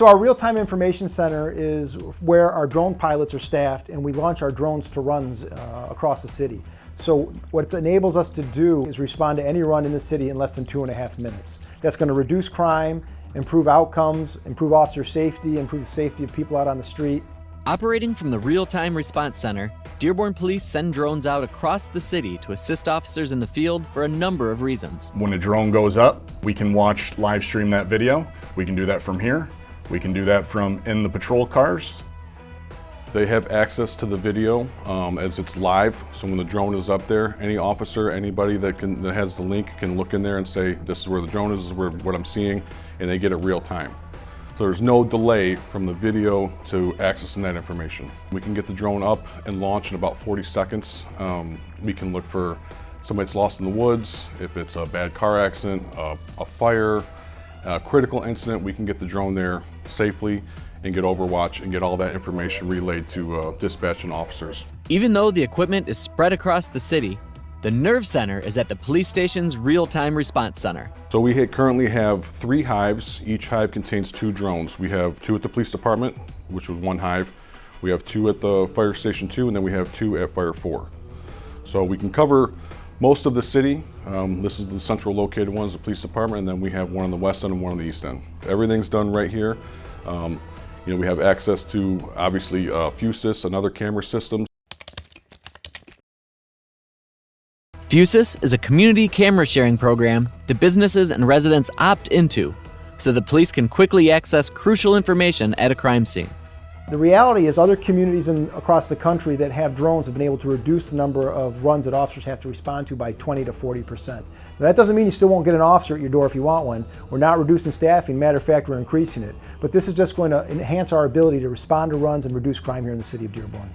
So our real-time information center is where our drone pilots are staffed, and we launch our drones to runs across the city. So what it enables us to do is respond to any run in the city in less than 2.5 minutes. That's going to reduce crime, improve outcomes, improve officer safety, improve the safety of people out on the street. Operating from the Real-Time Response Center, Dearborn Police send drones out across the city to assist officers in the field for a number of reasons. When a drone goes up, we can watch live stream that video. We can do that from here. We can do that from in the patrol cars. They have access to the video as it's live. So when the drone is up there, any officer, anybody that has the link can look in there and say, this is where the drone is, this is what I'm seeing, and they get it real time. So there's no delay from the video to accessing that information. We can get the drone up and launch in about 40 seconds. We can look for somebody that's lost in the woods, if it's a bad car accident, a fire, a critical incident, we can get the drone there safely and get overwatch and get all that information relayed to dispatch and officers. Even though the equipment is spread across the city, the nerve center is at the police station's Real-Time Response Center. So we currently have 3 hives. Each hive contains 2 drones. We have 2 at the police department, which was 1 hive. We have 2 at the fire station 2, and then we have 2 at fire 4. So we can cover most of the city. This is the central located ones, the police department, and then we have one on the west end and one on the east end. Everything's done right here. We have access to, obviously, Fusus and other camera systems. Fusus is a community camera sharing program that businesses and residents opt into, so the police can quickly access crucial information at a crime scene. The reality is other communities across the country that have drones have been able to reduce the number of runs that officers have to respond to by 20 to 40%. Now, that doesn't mean you still won't get an officer at your door if you want one. We're not reducing staffing, matter of fact, we're increasing it. But this is just going to enhance our ability to respond to runs and reduce crime here in the city of Dearborn.